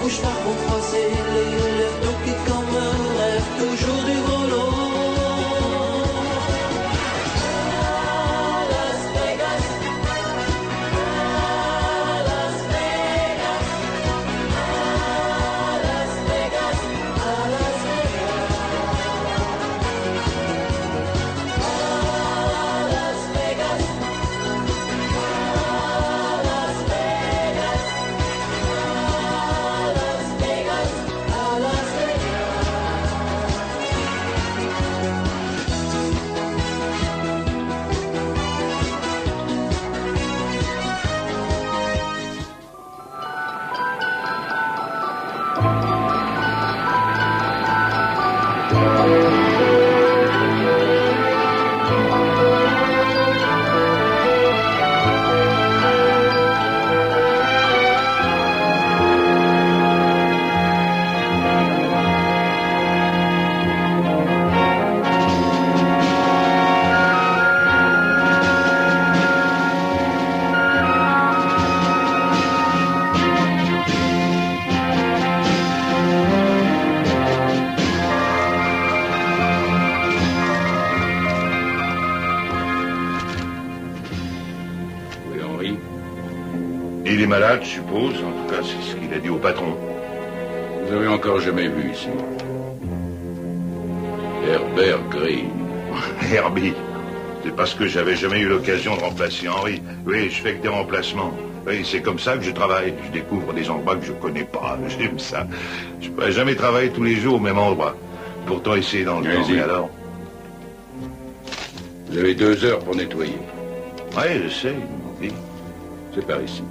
cauchemars vont croiser les lèvres, toquer comme un rêve, toujours du volo. Il est malade, je suppose. En tout cas, c'est ce qu'il a dit au patron. Vous avez encore jamais vu ici Herbert Green. Herbie. C'est parce que j'avais jamais eu l'occasion de remplacer Henri. Oui, je fais que des remplacements. Oui, c'est comme ça que je travaille. Je découvre des endroits que je connais pas. J'aime ça. Je pourrais jamais travailler tous les jours au même endroit. Pourtant, essayer dans le temps. Et alors? Vous avez 2 heures pour nettoyer. Oui, je sais, ils m'ont dit. C'est par ici.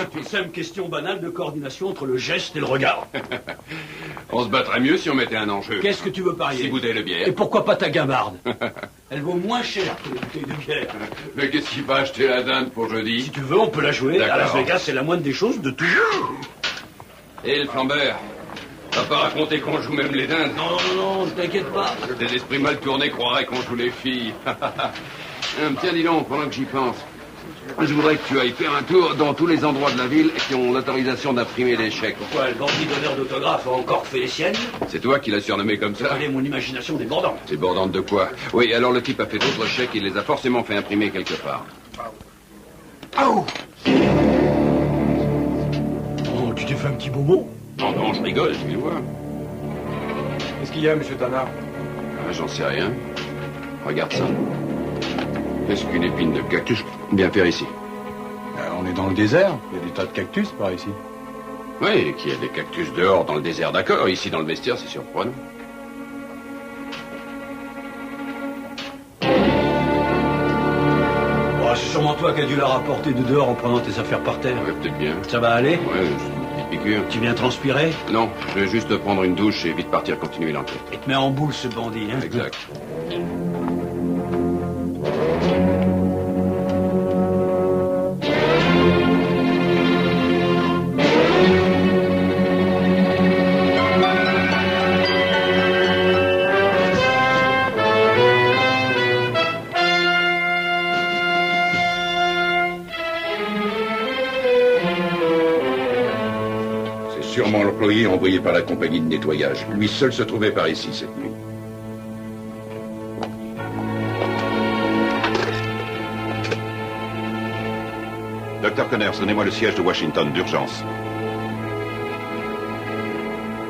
C'est une simple question banale de coordination entre le geste et le regard. On se battrait mieux si on mettait un enjeu. Qu'est-ce que tu veux parier? 6 bouteilles de bière. Et pourquoi pas ta guimbarde? Elle vaut moins cher que les bouteilles de bière. Mais qu'est-ce qui va acheter la dinde pour jeudi? Si tu veux, on peut la jouer. À D'accord. Las Vegas, c'est la moindre des choses de toujours. Et le flambeur? T'as pas raconté qu'on joue même les dindes? Non, ne t'inquiète pas. Des esprits mal tournés croiraient qu'on joue les filles. Tiens, dis donc, pendant que j'y pense, je voudrais que tu ailles faire un tour dans tous les endroits de la ville qui ont l'autorisation d'imprimer des chèques. Pourquoi, le bandit d'honneur d'autographe a encore fait les siennes? C'est toi qui l'as surnommé comme ça? Allez, mon imagination débordante. Débordante de quoi? Oui, alors le type a fait d'autres chèques, il les a forcément fait imprimer quelque part. Oh, tu t'es fait un petit bobo? Non, je rigole, tu le vois. Qu'est-ce qu'il y a, monsieur Tanard? Ah, j'en sais rien. Regarde ça. Qu'est-ce qu'une épine de cactus? Bien faire ici. On est dans le désert. Il y a des tas de cactus par ici. Oui, qu'il y a des cactus dehors dans le désert, d'accord. Ici, dans le vestiaire, c'est surprenant. Oh, c'est sûrement toi qui as dû la rapporter de dehors en prenant tes affaires par terre. Ouais, peut-être bien. Ça va aller? Ouais, juste une petite piqûre. Tu viens transpirer? Non, je vais juste prendre une douche et vite partir continuer l'enquête. Il te met en boule, ce bandit, hein? Exact. Sûrement l'employé envoyé par la compagnie de nettoyage. Lui seul se trouvait par ici cette nuit. Docteur Conners, donnez-moi le siège de Washington d'urgence.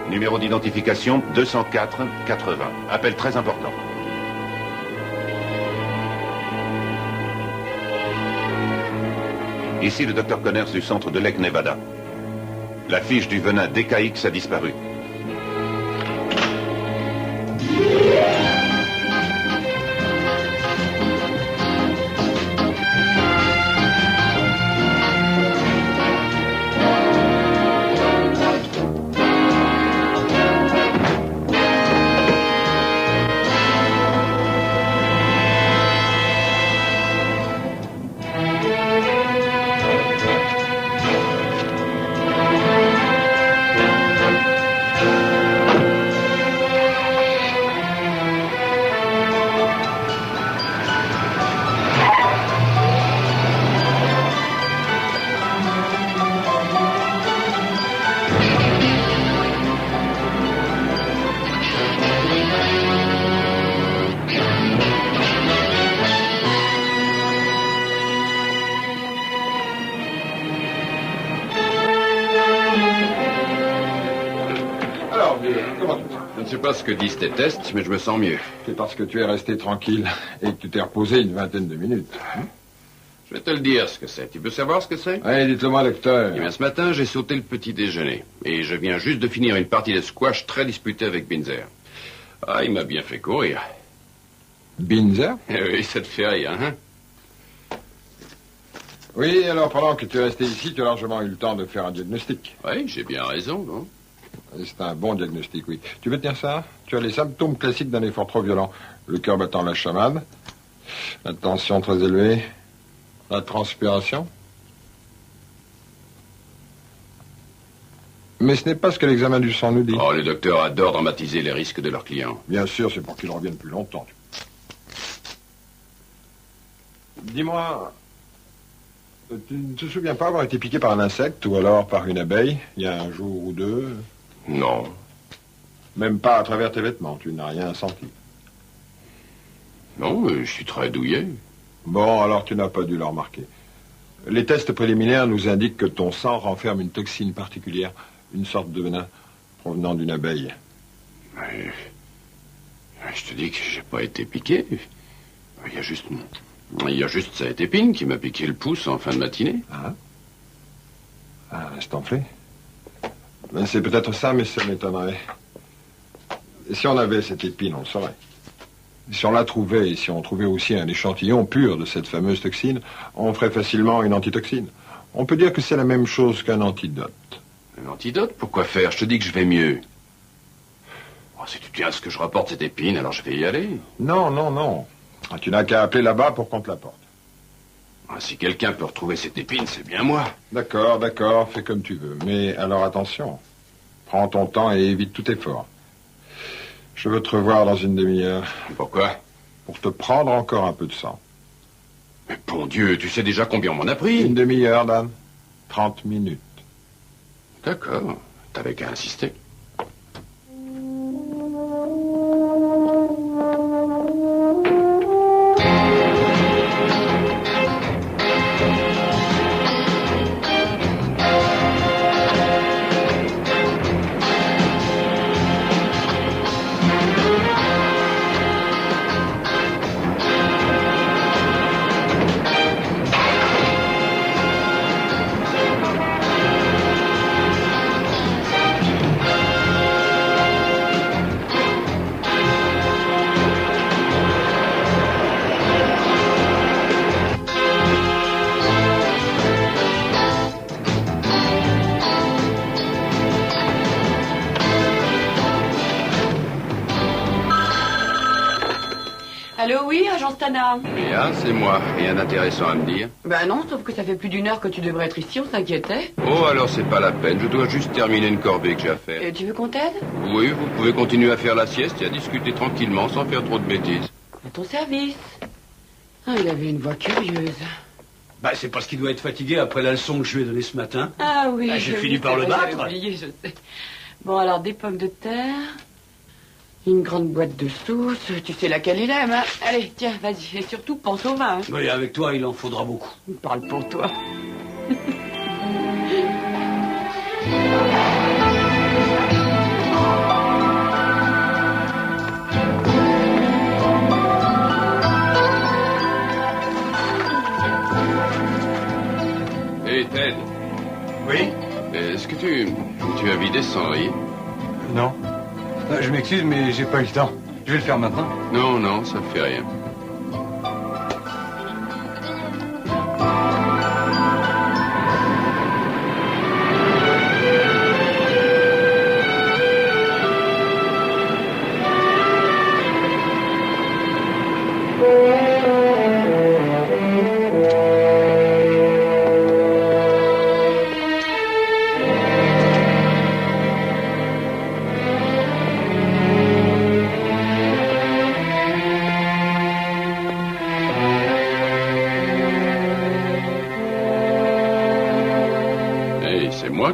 Numéro d'identification 204-80. Appel très important. Ici le docteur Conners du centre de Lake Nevada. La fiche du venin DKX a disparu. Je ne sais pas ce que disent tes tests, mais je me sens mieux. C'est parce que tu es resté tranquille et que tu t'es reposé une vingtaine de minutes. Je vais te le dire ce que c'est. Tu veux savoir ce que c'est? Allez, dites-le-moi, docteur. Eh bien, ce matin, j'ai sauté le petit déjeuner. Et je viens juste de finir une partie de squash très disputée avec Binzer. Ah, il m'a bien fait courir. Binzer? Eh oui, ça te fait rire, hein? Oui, alors pendant que tu es resté ici, tu as largement eu le temps de faire un diagnostic. Oui, j'ai bien raison, non? C'est un bon diagnostic, oui. Tu veux tenir ça? Tu as les symptômes classiques d'un effort trop violent. Le cœur battant la chamade, la tension très élevée, la transpiration. Mais ce n'est pas ce que l'examen du sang nous dit. Oh, les docteurs adorent dramatiser les risques de leurs clients. Bien sûr, c'est pour qu'ils reviennent plus longtemps. Dis-moi, tu ne te souviens pas avoir été piqué par un insecte ou alors par une abeille, il y a un jour ou deux? Non. Même pas à travers tes vêtements, tu n'as rien senti. Non, je suis très douillet. Bon, alors tu n'as pas dû le remarquer. Les tests préliminaires nous indiquent que ton sang renferme une toxine particulière, une sorte de venin provenant d'une abeille. Je te dis que j'ai pas été piqué. Il y a juste cette épine qui m'a piqué le pouce en fin de matinée. Reste enflé. Ben, c'est peut-être ça, mais ça m'étonnerait. Et si on avait cette épine, on le saurait. Si on la trouvait, et si on trouvait aussi un échantillon pur de cette fameuse toxine, on ferait facilement une antitoxine. On peut dire que c'est la même chose qu'un antidote. Un antidote? Pourquoi faire? Je te dis que je vais mieux. Oh, si tu tiens à ce que je rapporte cette épine, alors je vais y aller. Non, non, non. Tu n'as qu'à appeler là-bas pour qu'on te l'apporte. Ah, si quelqu'un peut retrouver cette épine, c'est bien moi. D'accord, d'accord, fais comme tu veux. Mais alors attention. Prends ton temps et évite tout effort. Je veux te revoir dans une demi-heure. Pourquoi? Pour te prendre encore un peu de sang. Mais bon Dieu, tu sais déjà combien on m'en a pris? Une demi-heure, Dan. 30 minutes. D'accord, t'avais qu'à insister. Allô, oui, agence Tana. Léa, c'est moi. Rien d'intéressant à me dire. Ben non, sauf que ça fait plus d'une heure que tu devrais être ici, on s'inquiétait. Oh, alors c'est pas la peine. Je dois juste terminer une corvée que j'ai à faire. Tu veux qu'on t'aide? Oui, vous pouvez continuer à faire la sieste et à discuter tranquillement sans faire trop de bêtises. À ton service. Ah, il avait une voix curieuse. Bah, c'est parce qu'il doit être fatigué après la leçon que je lui ai donnée ce matin. Ah oui. Ah, j'ai oui, fini c'est par le vrai, battre. j'avais oublié, je sais. Bon, alors, des pommes de terre, une grande boîte de sauce, tu sais laquelle il aime, hein? Allez, tiens, vas-y, et surtout, pense au vin, hein? Oui, avec toi, il en faudra beaucoup. Parle pour toi. Hé, Ted, Oui? est-ce que tu as vidé ce cendrier? Non. Je m'excuse, mais j'ai pas eu le temps. Je vais le faire maintenant. Non, non, ça ne fait rien.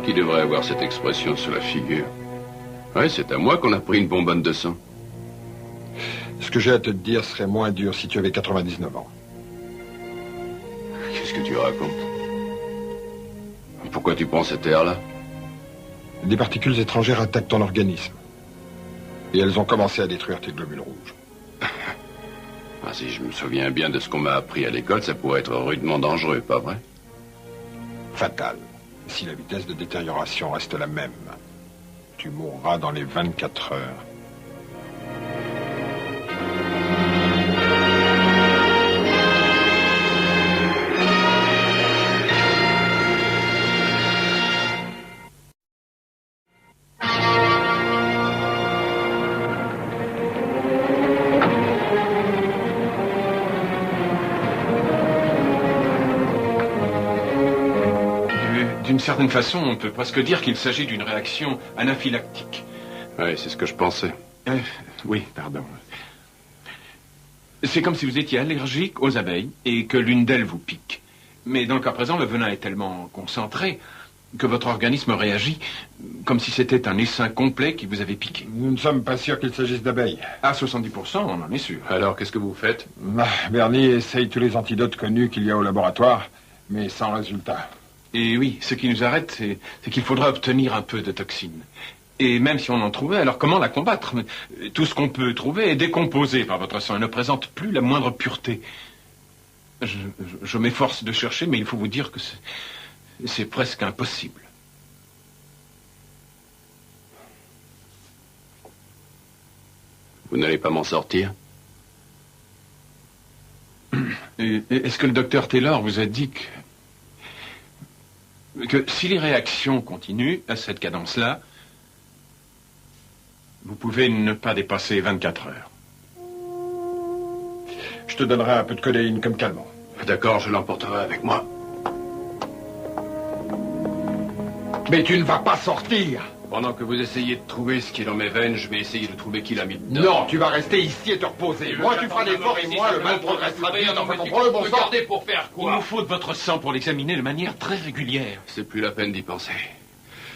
Qui devrait avoir cette expression sur la figure. Ouais, c'est à moi qu'on a pris une bonbonne de sang. Ce que j'ai à te dire serait moins dur si tu avais 99 ans. Qu'est-ce que tu racontes? Pourquoi tu prends cet air-là? Des particules étrangères attaquent ton organisme. Et elles ont commencé à détruire tes globules rouges. Ah, si je me souviens bien de ce qu'on m'a appris à l'école, ça pourrait être rudement dangereux, pas vrai? Fatal. Si la vitesse de détérioration reste la même, tu mourras dans les 24 heures. D'une certaine façon, on peut presque dire qu'il s'agit d'une réaction anaphylactique. Oui, c'est ce que je pensais. Oui, pardon. C'est comme si vous étiez allergique aux abeilles et que l'une d'elles vous pique. Mais dans le cas présent, le venin est tellement concentré que votre organisme réagit comme si c'était un essaim complet qui vous avait piqué. Nous ne sommes pas sûrs qu'il s'agisse d'abeilles. À 70%, on en est sûr. Alors, qu'est-ce que vous faites? Bernie essaye tous les antidotes connus qu'il y a au laboratoire, mais sans résultat. Et oui, ce qui nous arrête, c'est qu'il faudra obtenir un peu de toxine. Et même si on en trouvait, alors comment la combattre? Tout ce qu'on peut trouver est décomposé par votre sang et ne présente plus la moindre pureté. Je m'efforce de chercher, mais il faut vous dire que c'est presque impossible. Vous n'allez pas m'en sortir? Est-ce que le docteur Taylor vous a dit que... que si les réactions continuent à cette cadence-là, vous pouvez ne pas dépasser 24 heures. Je te donnerai un peu de codéine comme calmant. D'accord, je l'emporterai avec moi. Mais tu ne vas pas sortir. Pendant que vous essayez de trouver ce qui est dans mes veines, je vais essayer de trouver qui l'a mis dedans. Non, tu vas rester ici et te reposer. Moi, tu feras l'effort et moi, le mal progressera bien. Enfin, comprends le bon sens. Regardez pour faire Il quoi? nous faut de votre sang pour l'examiner de manière très régulière. C'est plus la peine d'y penser.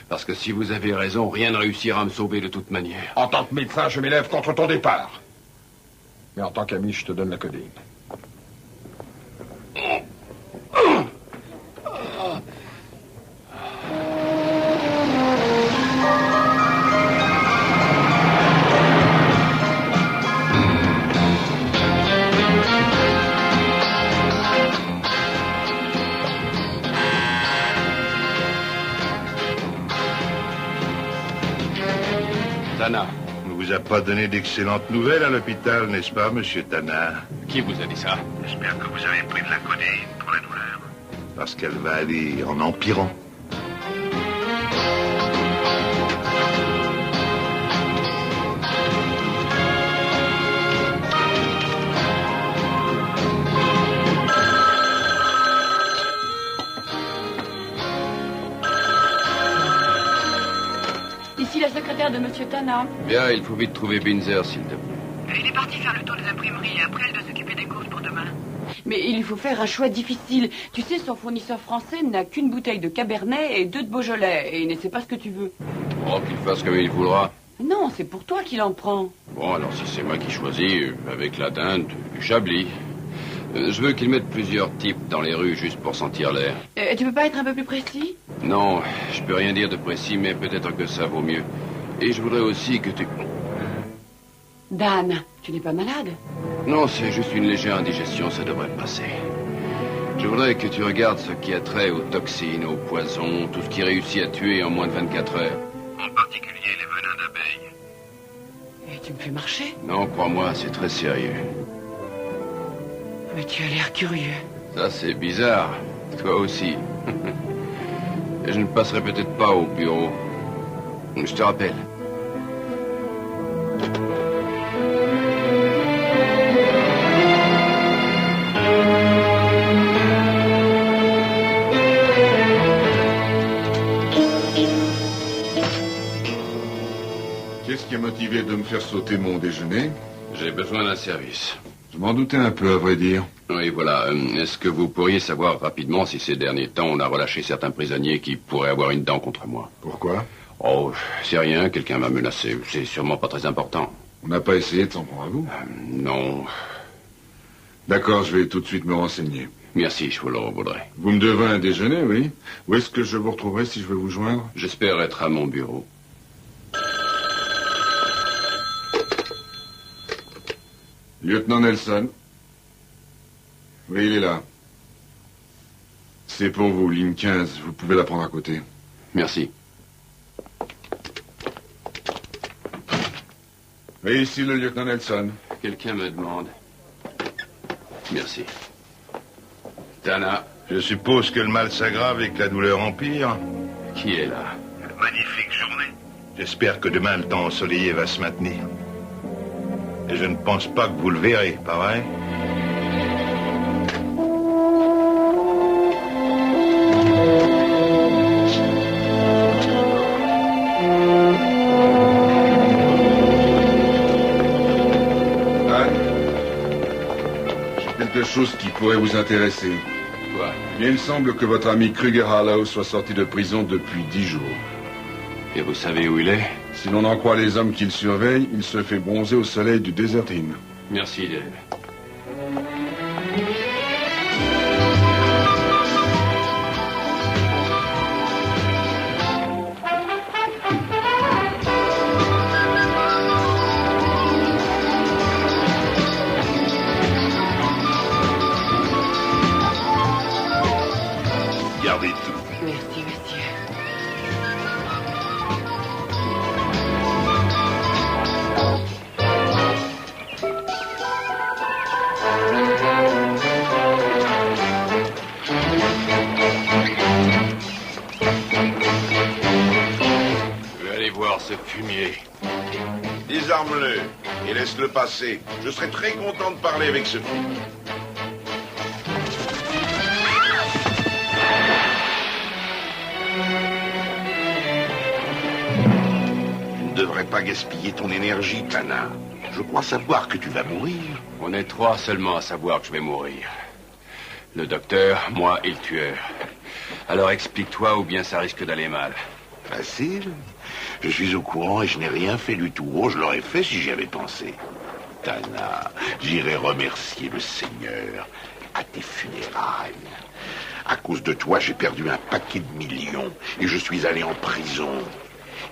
Parce que si vous avez raison, rien ne réussira à me sauver de toute manière. En tant que médecin, je m'élève contre ton départ. Mais en tant qu'ami, je te donne la codéine. Tana. On ne vous a pas donné d'excellentes nouvelles à l'hôpital, n'est-ce pas, monsieur Tana? Qui vous a dit ça? J'espère que vous avez pris de la codéine pour la douleur. Parce qu'elle va aller en empirant. Ici la secrétaire de Monsieur Tana. Bien, il faut vite trouver Binzer, s'il te plaît. Il est parti faire le tour des imprimeries et après elle doit s'occuper des courses pour demain. Mais il lui faut faire un choix difficile. Tu sais, son fournisseur français n'a qu'une bouteille de Cabernet et 2 de Beaujolais. Et il ne sait pas ce que tu veux. Oh, qu'il fasse comme il voudra. Non, c'est pour toi qu'il en prend. Bon, alors si c'est moi qui choisis, avec la dinde, du chablis. Je veux qu'il mette plusieurs types dans les rues juste pour sentir l'air. Tu peux pas être un peu plus précis? Non, je peux rien dire de précis, mais peut-être que ça vaut mieux. Et je voudrais aussi que tu... Dan, tu n'es pas malade? Non, c'est juste une légère indigestion, ça devrait passer. Je voudrais que tu regardes ce qui a trait aux toxines, aux poisons, tout ce qui réussit à tuer en moins de 24 heures. En particulier les venins d'abeilles. Et tu me fais marcher? Non, crois-moi, c'est très sérieux. Mais tu as l'air curieux. Ça, c'est bizarre. Toi aussi. Et je ne passerai peut-être pas au bureau. Je te rappelle. Qu'est-ce qui a motivé de me faire sauter mon déjeuner? J'ai besoin d'un service. Je m'en doutais un peu, à vrai dire. Oui, voilà. Est-ce que vous pourriez savoir rapidement si ces derniers temps on a relâché certains prisonniers qui pourraient avoir une dent contre moi? Pourquoi? Oh, c'est rien, quelqu'un m'a menacé. C'est sûrement pas très important. On n'a pas essayé de s'en prendre à vous? Non. D'accord, je vais tout de suite me renseigner. Merci, je vous le revaudrai. Vous me devez un déjeuner, oui? Où est-ce que je vous retrouverai si je veux vous joindre? J'espère être à mon bureau. Lieutenant Nelson. Oui, il est là. C'est pour vous, ligne 15. Vous pouvez la prendre à côté. Merci. Oui, ici le lieutenant Nelson. Quelqu'un me demande. Merci. Tana. Je suppose que le mal s'aggrave et que la douleur empire. Qui est là? Magnifique journée. J'espère que demain le temps ensoleillé va se maintenir. Et je ne pense pas que vous le verrez, pas vrai? J'ai quelque chose qui pourrait vous intéresser. Quoi? Il me semble que votre ami Kruger Harlow soit sorti de prison depuis 10 jours. Et vous savez où il est? Si l'on en croit les hommes qu'il surveille, il se fait bronzer au soleil du Desert Inn. Merci, Dave. Gardez tout. Merci, monsieur. fumier. Désarme-le et laisse-le passer. Je serai très content de parler avec ce fou. Tu ne devrais pas gaspiller ton énergie, Tana. Je crois savoir que tu vas mourir. On est 3 seulement à savoir que je vais mourir. Le docteur, moi et le tueur. Alors explique-toi ou bien ça risque d'aller mal. Facile. Je suis au courant et je n'ai rien fait du tout. Oh, je l'aurais fait si j'y avais pensé. Tana, j'irai remercier le Seigneur à tes funérailles. À cause de toi, j'ai perdu un paquet de millions et je suis allé en prison.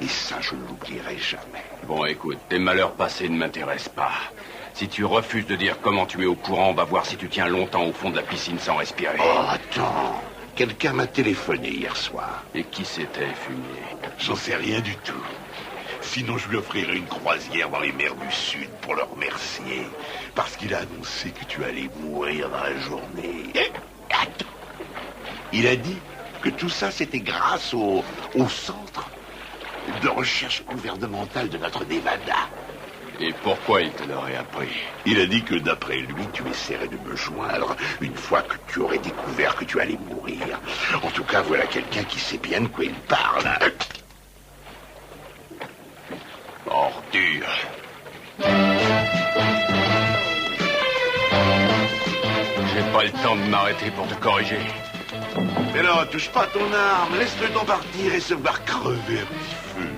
Et ça, je ne l'oublierai jamais. Bon, écoute, tes malheurs passés ne m'intéressent pas. Si tu refuses de dire comment tu es au courant, on va voir si tu tiens longtemps au fond de la piscine sans respirer. Oh, attends. Quelqu'un m'a téléphoné hier soir. Et qui c'était, Fumier? J'en sais rien du tout. Sinon, je lui offrirai une croisière dans les mers du Sud pour le remercier. Parce qu'il a annoncé que tu allais mourir dans la journée. Et, attends. Il a dit que tout ça, c'était grâce au centre de recherche gouvernementale de notre Nevada. Et pourquoi il te l'aurait appris? Il a dit que d'après lui, tu essaierais de me joindre une fois que tu aurais découvert que tu allais mourir. En tout cas, voilà quelqu'un qui sait bien de quoi il parle. Ordure. J'ai pas le temps de m'arrêter pour te corriger. Mais non, touche pas ton arme. Laisse le temps partir et se voir crever un petit feu.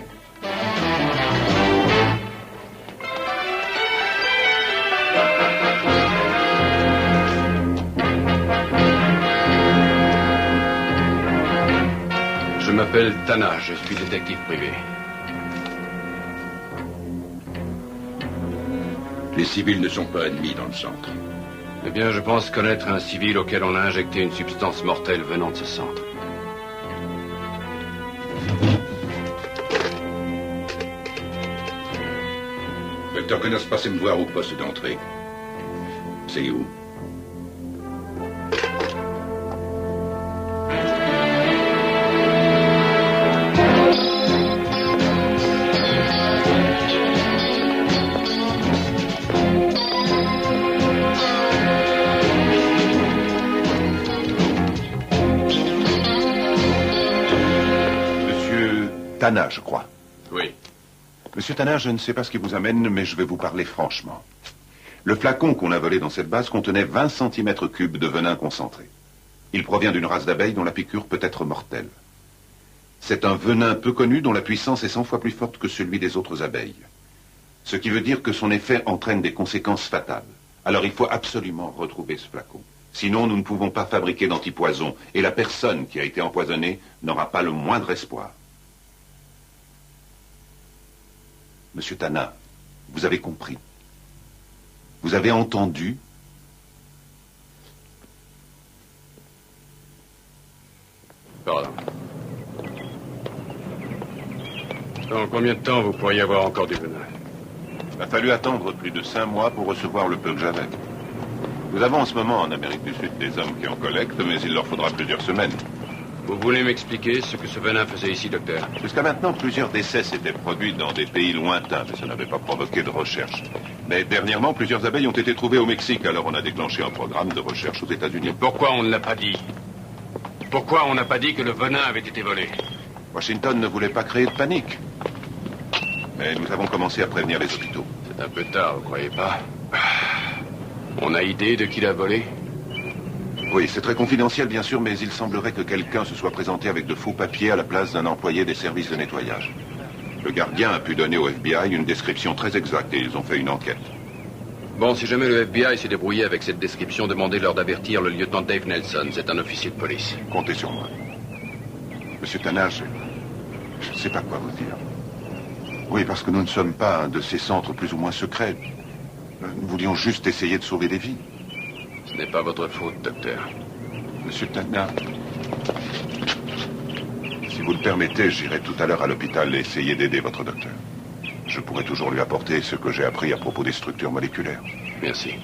Je m'appelle Tana, je suis détective privé. Les civils ne sont pas admis dans le centre. Eh bien, je pense connaître un civil auquel on a injecté une substance mortelle venant de ce centre. Docteur Connors, passez me voir au poste d'entrée. C'est où? Tana, je crois. Oui. Monsieur Tana, je ne sais pas ce qui vous amène, mais je vais vous parler franchement. Le flacon qu'on a volé dans cette base contenait 20 cm3 de venin concentré. Il provient d'une race d'abeilles dont la piqûre peut être mortelle. C'est un venin peu connu dont la puissance est 100 fois plus forte que celui des autres abeilles. Ce qui veut dire que son effet entraîne des conséquences fatales. Alors il faut absolument retrouver ce flacon. Sinon, nous ne pouvons pas fabriquer d'antipoison et la personne qui a été empoisonnée n'aura pas le moindre espoir. Monsieur Tana, vous avez compris. Vous avez entendu. Pardon. Dans combien de temps vous pourriez avoir encore du venin? Il a fallu attendre plus de 5 mois pour recevoir le peu que j'avais. Nous avons en ce moment en Amérique du Sud des hommes qui en collectent, mais il leur faudra plusieurs semaines. Vous voulez m'expliquer ce que ce venin faisait ici, docteur? Jusqu'à maintenant, plusieurs décès s'étaient produits dans des pays lointains, mais ça n'avait pas provoqué de recherche. Mais dernièrement, plusieurs abeilles ont été trouvées au Mexique, alors on a déclenché un programme de recherche aux États-Unis. Pourquoi on ne l'a pas dit? Pourquoi on n'a pas dit que le venin avait été volé? Washington ne voulait pas créer de panique. Mais nous avons commencé à prévenir les hôpitaux. C'est un peu tard, vous croyez pas? On a idée de qui l'a volé? Oui, c'est très confidentiel, bien sûr, mais il semblerait que quelqu'un se soit présenté avec de faux papiers à la place d'un employé des services de nettoyage. Le gardien a pu donner au FBI une description très exacte et ils ont fait une enquête. Bon, si jamais le FBI s'est débrouillé avec cette description, demandez-leur d'avertir le lieutenant Dave Nelson. C'est un officier de police. Comptez sur moi. Monsieur Tana, je ne sais pas quoi vous dire. Oui, parce que nous ne sommes pas un de ces centres plus ou moins secrets. Nous voulions juste essayer de sauver des vies. Ce n'est pas votre faute, docteur. Monsieur Tana, si vous le permettez, j'irai tout à l'heure à l'hôpital et essayer d'aider votre docteur. Je pourrai toujours lui apporter ce que j'ai appris à propos des structures moléculaires. Merci.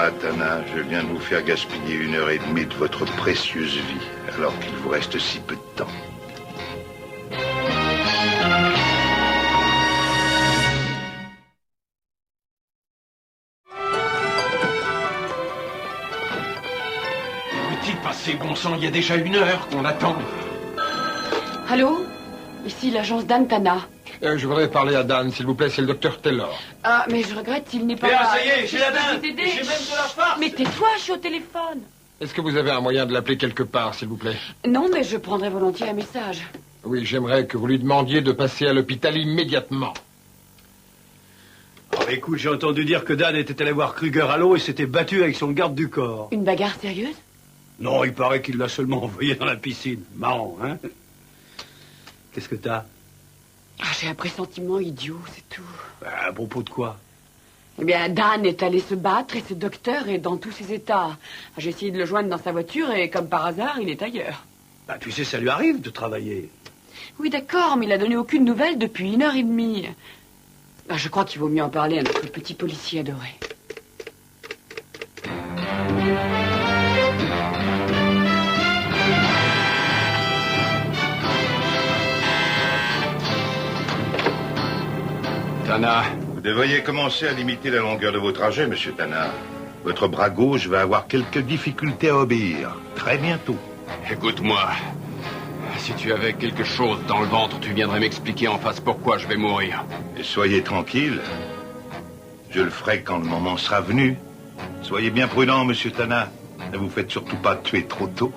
Ah, Tana, je viens de vous faire gaspiller 1h30 de votre précieuse vie, alors qu'il vous reste si peu de temps. Où est-il passé, bon sang? Il y a déjà 1 heure qu'on attend. Allô? Ici l'agence d'Anne Tana. Je voudrais parler à Dan, s'il vous plaît, c'est le docteur Taylor. Ah, mais je regrette, il n'est pas Eh là. bien, ça y est, j'ai la Je peux dinde. vous aider. J'ai même de la farce. Mais tais-toi, je suis au téléphone. Est-ce que vous avez un moyen de l'appeler quelque part, s'il vous plaît? Non, mais je prendrai volontiers un message. Oui, j'aimerais que vous lui demandiez de passer à l'hôpital immédiatement. Oh, écoute, j'ai entendu dire que Dan était allé voir Kruger à l'eau et s'était battu avec son garde du corps. Une bagarre sérieuse? Non, il paraît qu'il l'a seulement envoyé dans la piscine. Marrant, hein? Qu'est-ce que t'as? Ah, j'ai un pressentiment idiot, c'est tout. À propos de quoi? Eh bien, Dan est allé se battre et ce docteur est dans tous ses états. J'ai essayé de le joindre dans sa voiture et, comme par hasard, il est ailleurs. Bah, tu sais, ça lui arrive de travailler. Oui, d'accord, mais il a donné aucune nouvelle depuis 1h30. Ah, je crois qu'il vaut mieux en parler à notre petit policier adoré. Tana. Vous devriez commencer à limiter la longueur de vos trajets, monsieur Tana. Votre bras gauche va avoir quelques difficultés à obéir. Très bientôt. Écoute-moi. Si tu avais quelque chose dans le ventre, tu viendrais m'expliquer en face pourquoi je vais mourir. Et soyez tranquille. Je le ferai quand le moment sera venu. Soyez bien prudent, monsieur Tana. Ne vous faites surtout pas tuer trop tôt.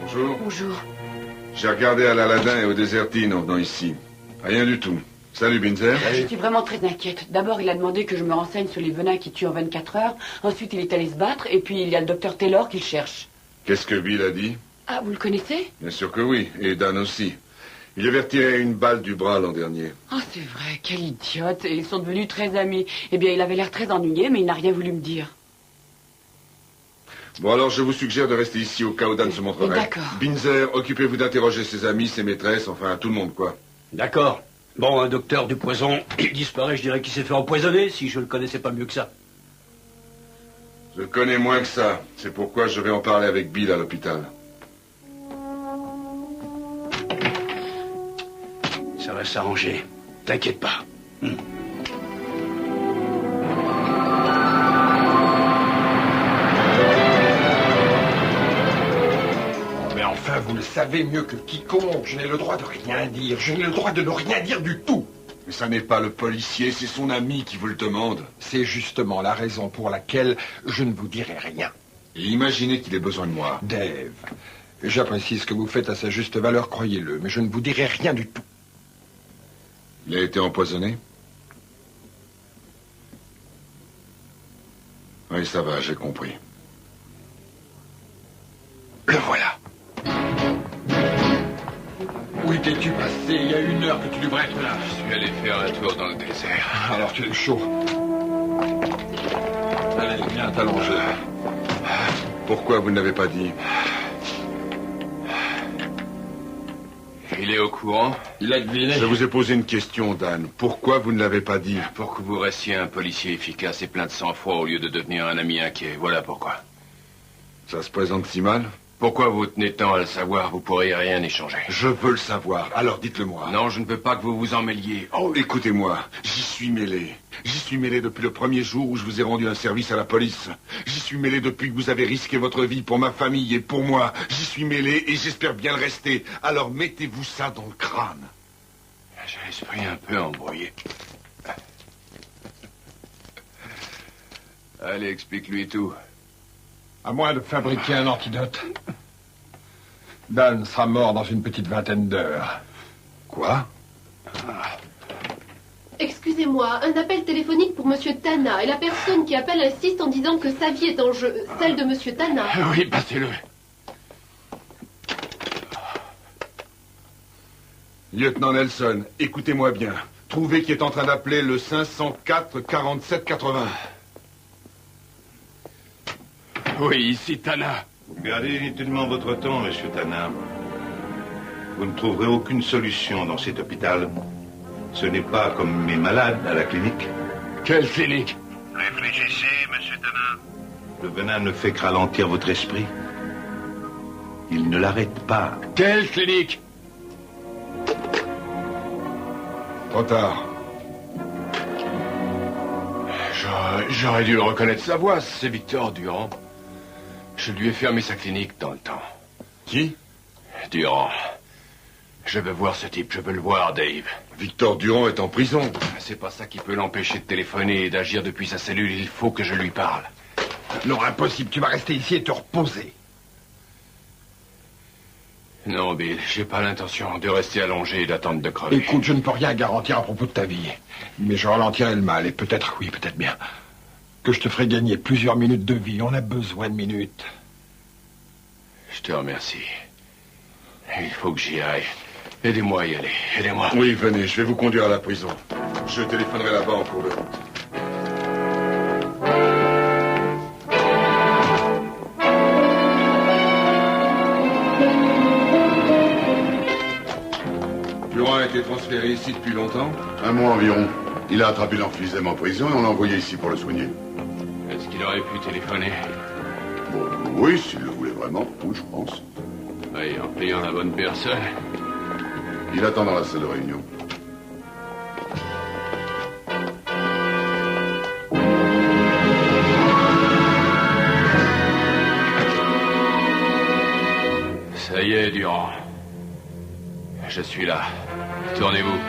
Bonjour. Bonjour. J'ai regardé à l'Aladin et au Désertine en venant ici. Rien du tout. Salut, Binzer. Je suis vraiment très inquiète. D'abord, il a demandé que je me renseigne sur les venins qui tuent en 24 heures. Ensuite, il est allé se battre. Et puis, il y a le docteur Taylor qu'il cherche. Qu'est-ce que Bill a dit? Ah, vous le connaissez? Bien sûr que oui. Et Dan aussi. Il avait retiré une balle du bras l'an dernier. Ah, c'est vrai, quel idiote. Et ils sont devenus très amis. Eh bien, il avait l'air très ennuyé, mais il n'a rien voulu me dire. Bon, alors je vous suggère de rester ici au cas où Dan se montrerait. D'accord. Binzer, occupez-vous d'interroger ses amis, ses maîtresses, enfin tout le monde, quoi. D'accord. Bon, un docteur du poison, il disparaît, je dirais qu'il s'est fait empoisonner, si je le connaissais pas mieux que ça. Je le connais moins que ça. C'est pourquoi je vais en parler avec Bill à l'hôpital. Ça va s'arranger. T'inquiète pas. Mais enfin, vous le savez mieux que quiconque. Je n'ai le droit de rien dire. Je n'ai le droit de ne rien dire du tout. Mais ça n'est pas le policier, c'est son ami qui vous le demande. C'est justement la raison pour laquelle je ne vous dirai rien. Et imaginez qu'il ait besoin de moi. Dave, j'apprécie ce que vous faites à sa juste valeur, croyez-le, mais je ne vous dirai rien du tout. Il a été empoisonné? Oui, ça va, j'ai compris. Le voilà. Où étais-tu passé? Il y a 1 heure que tu devrais être là. Je suis allé faire un tour dans le désert. Alors tu es chaud. Allez, viens t'allonger. Pourquoi vous ne l'avez pas dit? Il est au courant? Il a deviné. Je vous ai posé une question, Dan. Pourquoi vous ne l'avez pas dit? Pour que vous restiez un policier efficace et plein de sang-froid au lieu de devenir un ami inquiet. Voilà pourquoi. Ça se présente si mal? Pourquoi vous tenez tant à le savoir? Vous pourriez rien échanger. Je veux le savoir, alors dites-le-moi. Non, je ne veux pas que vous vous en mêliez. Oh, écoutez-moi, j'y suis mêlé. J'y suis mêlé depuis le premier jour où je vous ai rendu un service à la police. J'y suis mêlé depuis que vous avez risqué votre vie pour ma famille et pour moi. J'y suis mêlé et j'espère bien le rester. Alors mettez-vous ça dans le crâne. J'ai l'esprit un peu embrouillé. Allez, explique-lui tout. À moins de fabriquer un antidote. Dan sera mort dans une petite vingtaine d'heures. Quoi? Excusez-moi, un appel téléphonique pour Monsieur Tana. Et la personne qui appelle insiste en disant que sa vie est en jeu. Celle de Monsieur Tana. Oui, passez-le. Lieutenant Nelson, écoutez-moi bien. Trouvez qui est en train d'appeler le 504 47 80. Oui, ici Tana. Vous perdez inutilement votre temps, monsieur Tana. Vous ne trouverez aucune solution dans cet hôpital. Ce n'est pas comme mes malades à la clinique. Quelle clinique? Réfléchissez, monsieur Tana. Le venin ne fait que ralentir votre esprit. Il ne l'arrête pas. Quelle clinique? Trop tard. J'aurais dû le reconnaître sa voix, c'est Victor Durand. Je lui ai fermé sa clinique dans le temps. Qui? Durand. Je veux voir ce type, je veux le voir, Dave. Victor Durand est en prison. C'est pas ça qui peut l'empêcher de téléphoner et d'agir depuis sa cellule. Il faut que je lui parle. Non, impossible. Tu vas rester ici et te reposer. Non, Bill, j'ai pas l'intention de rester allongé et d'attendre de crever. Écoute, je ne peux rien garantir à propos de ta vie. Mais je ralentirai le mal, et peut-être, oui, peut-être bien, que je te ferai gagner plusieurs minutes de vie. On a besoin de minutes. Je te remercie. Il faut que j'y aille. Aidez-moi à y aller. Aidez-moi. Oui, venez, je vais vous conduire à la prison. Je téléphonerai là-bas en cours de route. Durand a été transféré ici depuis longtemps? 1 mois environ. Il a attrapé l'emphysème en prison et on l'a envoyé ici pour le soigner. Est-ce qu'il aurait pu téléphoner? Bon, oui, s'il le voulait vraiment, oui, je pense. Oui, en payant la bonne personne. Il attend dans la salle de réunion. Ça y est, Durand. Je suis là. Tournez-vous.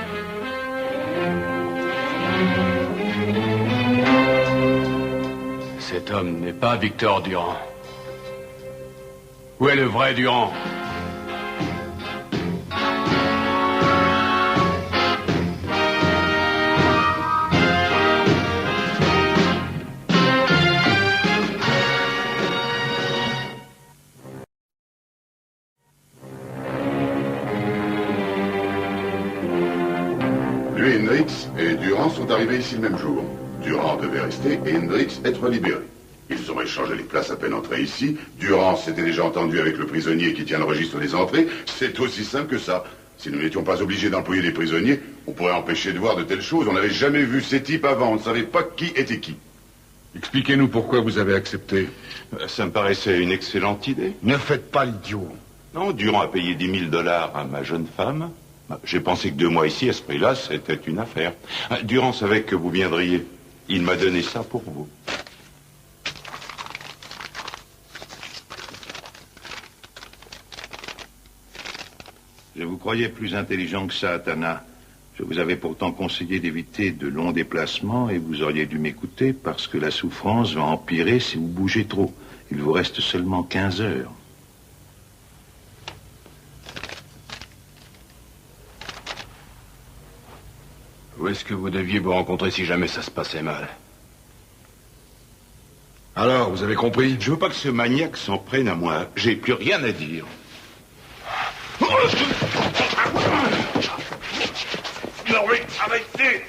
Cet homme n'est pas Victor Durand. Où est le vrai Durand? Lui, Hendrix et Durand sont arrivés ici le même jour. Durand devait rester et Hendrix être libéré. Ils ont échangé les places à peine entrés ici. Durand s'était déjà entendu avec le prisonnier qui tient le registre des entrées. C'est aussi simple que ça. Si nous n'étions pas obligés d'employer des prisonniers, on pourrait empêcher de voir de telles choses. On n'avait jamais vu ces types avant. On ne savait pas qui était qui. Expliquez-nous pourquoi vous avez accepté. Ça me paraissait une excellente idée. Ne faites pas l'idiot. Non, Durand a payé $10 000 à ma jeune femme. J'ai pensé que 2 mois ici, à ce prix-là, c'était une affaire. Durand savait que vous viendriez. Il m'a donné ça pour vous. Je vous croyais plus intelligent que ça, Tana. Je vous avais pourtant conseillé d'éviter de longs déplacements et vous auriez dû m'écouter parce que la souffrance va empirer si vous bougez trop. Il vous reste seulement 15 heures. Où est-ce que vous deviez vous rencontrer si jamais ça se passait mal? Alors, vous avez compris? Je veux pas que ce maniaque s'en prenne à moi. J'ai plus rien à dire. Non mais arrêtez!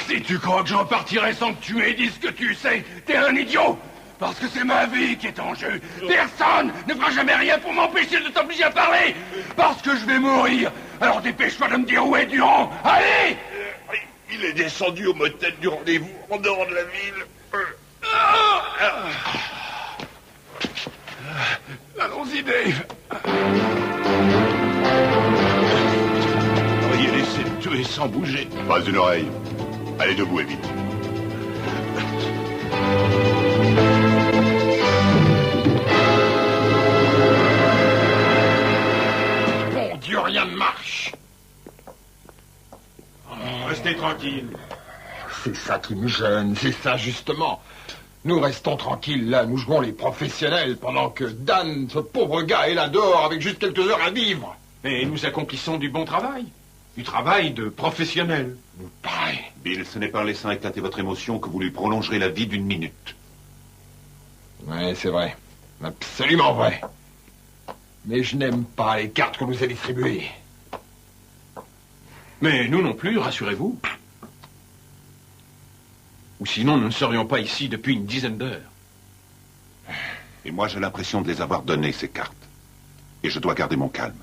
Si tu crois que je repartirai sans que tu m'aies dit ce que tu sais, t'es un idiot! Parce que c'est ma vie qui est en jeu. Personne ne fera jamais rien pour m'empêcher de t'obliger à parler. Parce que je vais mourir. Alors dépêche-toi de me dire où est Durand. Allez! Il est descendu au motel du rendez-vous en dehors de la ville. Allons-y, Dave. Vous auriez laissé le tuer sans bouger. Pas une oreille. Allez debout et vite. Mon Dieu, rien ne marche. Restez tranquille. C'est ça qui me gêne, c'est ça justement. Nous restons tranquilles là, nous jouons les professionnels pendant que Dan, ce pauvre gars, est là dehors avec juste quelques heures à vivre. Et nous accomplissons du bon travail. Du travail de professionnel. Pareil. Bill, ce n'est pas en laissant éclater votre émotion que vous lui prolongerez la vie d'1 minute. Ouais, c'est vrai. Absolument vrai. Mais je n'aime pas les cartes qu'on nous a distribuées. Mais nous non plus, rassurez-vous. Ou sinon, nous ne serions pas ici depuis une dizaine d'heures. Et moi, j'ai l'impression de les avoir données, ces cartes. Et je dois garder mon calme.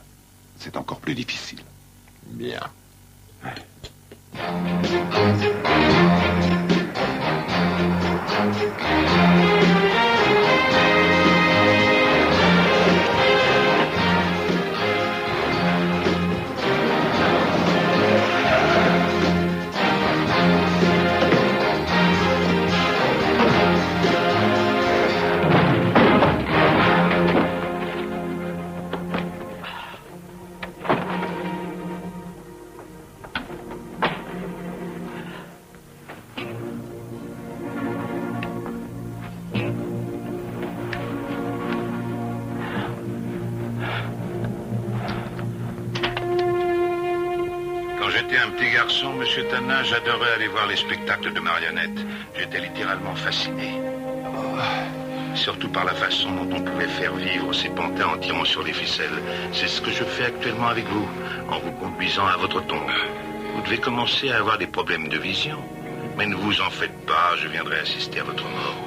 C'est encore plus difficile. Bien. Monsieur Tanin, j'adorais aller voir les spectacles de marionnettes. J'étais littéralement fasciné. Surtout par la façon dont on pouvait faire vivre ces pantins en tirant sur les ficelles. C'est ce que je fais actuellement avec vous, en vous conduisant à votre tombe. Vous devez commencer à avoir des problèmes de vision. Mais ne vous en faites pas, je viendrai assister à votre mort.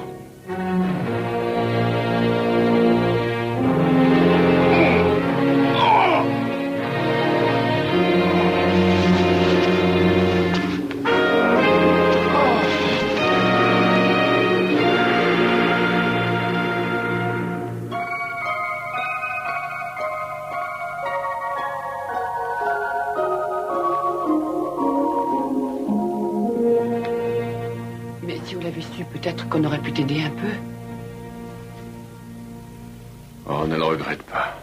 Peut-être qu'on aurait pu t'aider un peu. Oh, ne le regrette pas.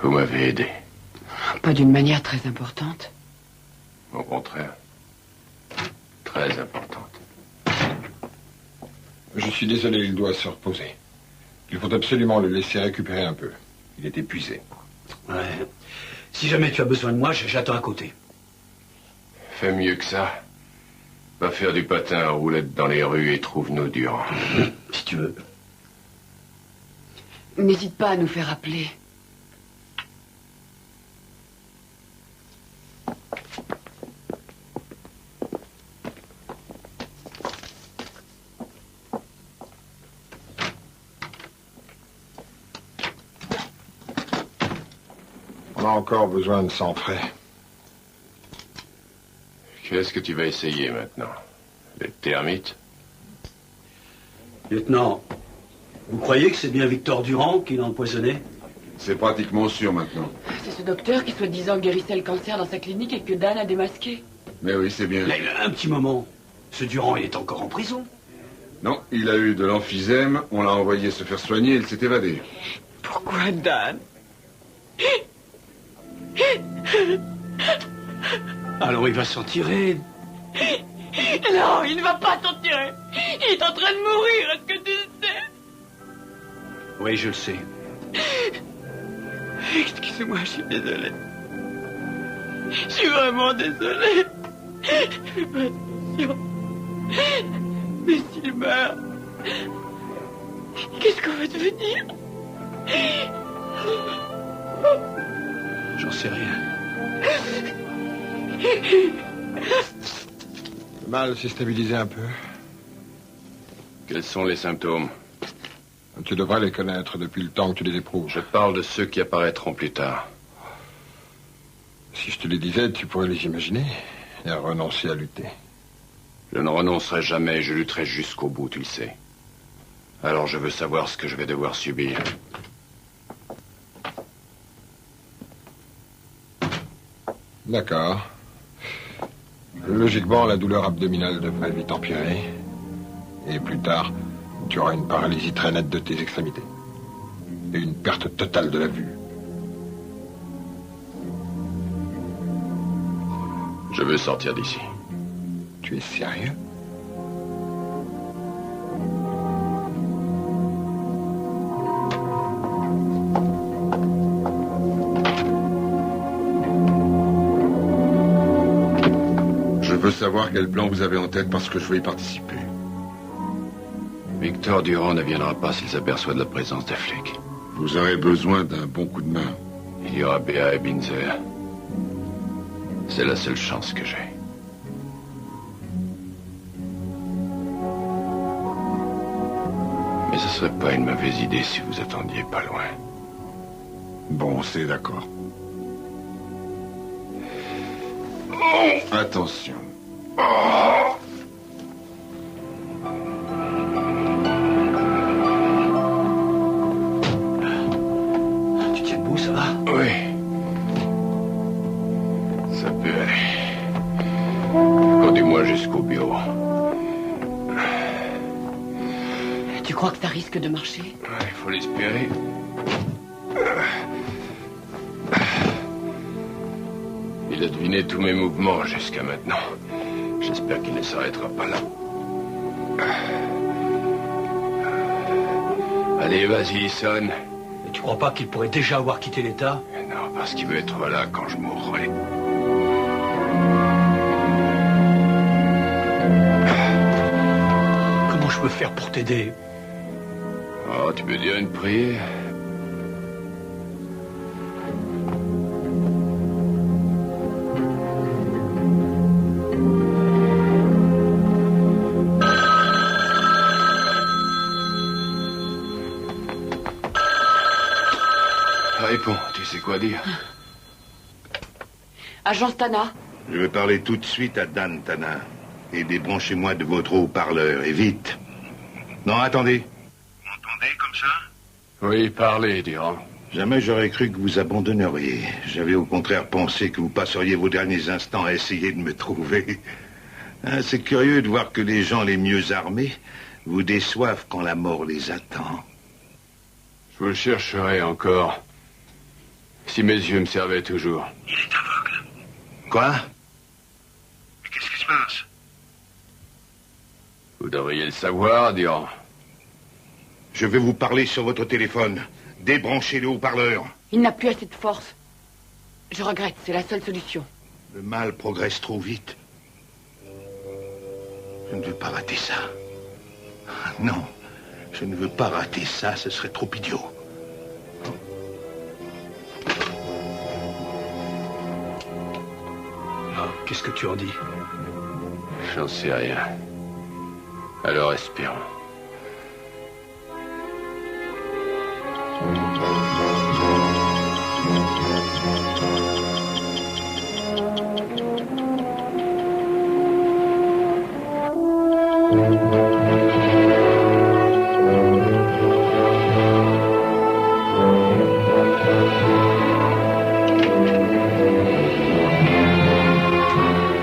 Vous m'avez aidé. Pas d'une manière très importante. Au contraire. Très importante. Je suis désolé, il doit se reposer. Il faut absolument le laisser récupérer un peu. Il est épuisé. Ouais. Si jamais tu as besoin de moi, j'attends à côté. Fais mieux que ça. Va faire du patin à roulettes dans les rues et trouve-nous Durand. Si tu veux. N'hésite pas à nous faire appeler. On a encore besoin de sang frais. Qu'est-ce que tu vas essayer maintenant? Les termites? Lieutenant, vous croyez que c'est bien Victor Durand qui l'a empoisonné? C'est pratiquement sûr maintenant. C'est ce docteur qui soi-disant guérissait le cancer dans sa clinique et que Dan a démasqué. Mais oui, c'est bien. Mais un petit moment. Ce Durand, il est encore en prison. Non, il a eu de l'emphysème, on l'a envoyé se faire soigner et il s'est évadé. Pourquoi Dan? Alors il va s'en tirer. Non, il ne va pas s'en tirer. Il est en train de mourir, est-ce que tu le sais? Oui, je le sais. Excusez-moi, je suis désolé. Je suis vraiment désolé. Je fais pas attention. Mais s'il meurt, qu'est-ce qu'on va devenir? J'en sais rien. Le mal s'est stabilisé un peu. Quels sont les symptômes? Tu devrais les connaître depuis le temps que tu les éprouves. Je parle de ceux qui apparaîtront plus tard. Si je te les disais, tu pourrais les imaginer et renoncer à lutter. Je ne renoncerai jamais, je lutterai jusqu'au bout, tu le sais. Alors je veux savoir ce que je vais devoir subir. D'accord. Logiquement, la douleur abdominale devrait vite empirer. Et plus tard, tu auras une paralysie très nette de tes extrémités. Et une perte totale de la vue. Je veux sortir d'ici. Tu es sérieux? Je veux savoir quel plan vous avez en tête parce que je veux y participer. Victor Durand ne viendra pas s'il s'aperçoit de la présence des flics. Vous aurez besoin d'un bon coup de main. Il y aura Béa et Binzer. C'est la seule chance que j'ai. Mais ce serait pas une mauvaise idée si vous attendiez pas loin. Bon, c'est d'accord. Attention. Tu tiens debout, ça va? Oui. Ça peut aller. Conduis-moi jusqu'au bureau. Tu crois que ça risque de marcher? Ouais, il faut l'espérer. Il a deviné tous mes mouvements jusqu'à maintenant. J'espère qu'il ne s'arrêtera pas là. Allez, vas-y, sonne. Et tu crois pas qu'il pourrait déjà avoir quitté l'État? Non, parce qu'il veut être là quand je mourrai. Comment je peux faire pour t'aider? Oh, tu peux dire une prière? Réponds, tu sais quoi dire? Agence Tana. Je vais parler tout de suite à Dan Tana. Et débranchez-moi de votre haut-parleur, et vite. Non, attendez. Vous m'entendez comme ça? Oui, parlez, Durand. Jamais j'aurais cru que vous abandonneriez. J'avais au contraire pensé que vous passeriez vos derniers instants à essayer de me trouver. Hein, c'est curieux de voir que les gens les mieux armés vous déçoivent quand la mort les attend. Je vous le chercherai encore. Si mes yeux me servaient toujours. Il est aveugle. Quoi? Mais qu'est-ce qui se passe? Vous devriez le savoir, Durand. Je vais vous parler sur votre téléphone. Débranchez le haut-parleur. Il n'a plus assez de force. Je regrette, c'est la seule solution. Le mal progresse trop vite. Je ne veux pas rater ça. Non, je ne veux pas rater ça, ce serait trop idiot. Qu'est-ce que tu en dis? J'en sais rien. Alors espérons.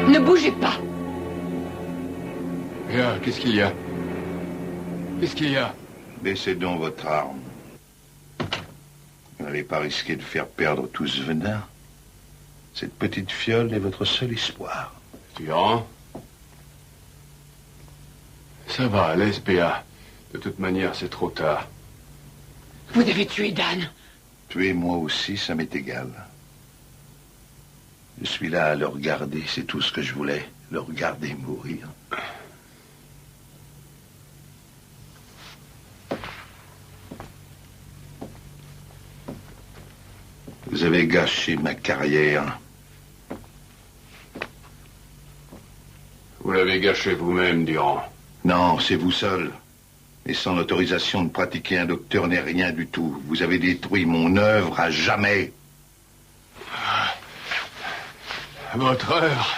Ne bougez pas. Bien, qu'est-ce qu'il y a? Qu'est-ce qu'il y a? Baissez donc votre arme. Vous n'allez pas risquer de faire perdre tout ce venin. Cette petite fiole est votre seul espoir. Durand? Ça va, laisse Béa. De toute manière, c'est trop tard. Vous avez tué Dan. Tuer moi aussi, ça m'est égal. Je suis là à le regarder, c'est tout ce que je voulais. Le regarder mourir. Vous avez gâché ma carrière. Vous l'avez gâché vous-même, Durand. Non, c'est vous seul. Et sans l'autorisation de pratiquer un docteur n'est rien du tout. Vous avez détruit mon œuvre à jamais. Votre œuvre.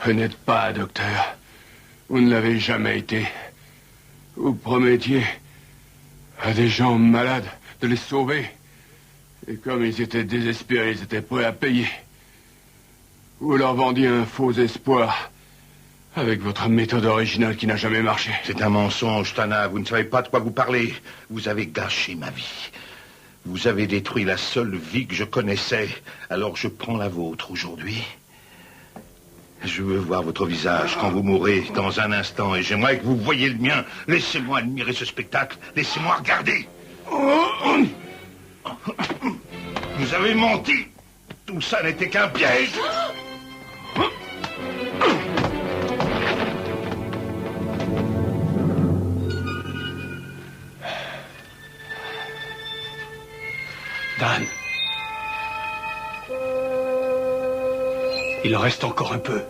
Vous n'êtes pas docteur. Vous ne l'avez jamais été. Vous promettiez à des gens malades de les sauver. Et comme ils étaient désespérés, ils étaient prêts à payer. Vous leur vendiez un faux espoir. Avec votre méthode originale qui n'a jamais marché. C'est un mensonge, Tana. Vous ne savez pas de quoi vous parlez. Vous avez gâché ma vie. Vous avez détruit la seule vie que je connaissais. Alors je prends la vôtre aujourd'hui. Je veux voir votre visage quand vous mourrez dans un instant. Et j'aimerais que vous voyiez le mien. Laissez-moi admirer ce spectacle. Laissez-moi regarder. Vous avez menti. Tout ça n'était qu'un piège. Dan. Il en reste encore un peu.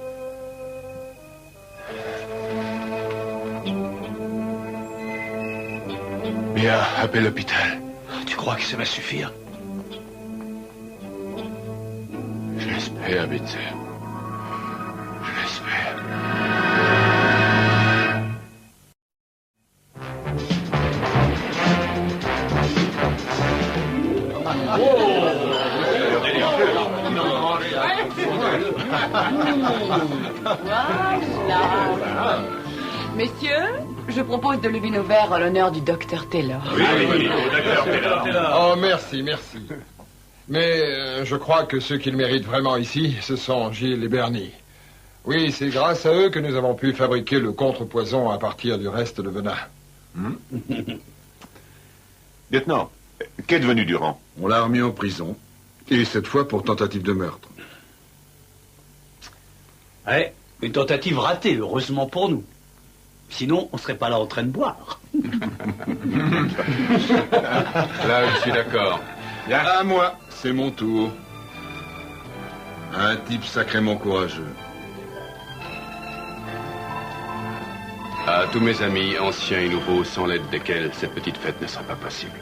Mia, appelle l'hôpital. Tu crois que ça va suffire? Je l'espère, Bitzer. Je l'espère. Voilà. Messieurs, je propose de lever nos verres en l'honneur du docteur Taylor. Oui, docteur Taylor. Oh, merci, merci. Mais je crois que ceux qui le méritent vraiment ici, ce sont Gilles et Bernie. Oui, c'est grâce à eux que nous avons pu fabriquer le contrepoison à partir du reste de venin. Lieutenant, qu'est devenu Durand? On l'a remis en prison. Et cette fois pour tentative de meurtre. Ouais, une tentative ratée, heureusement pour nous. Sinon, on serait pas là en train de boire. Là, je suis d'accord. À moi, c'est mon tour. Un type sacrément courageux. À tous mes amis, anciens et nouveaux, sans l'aide desquels cette petite fête ne sera pas possible.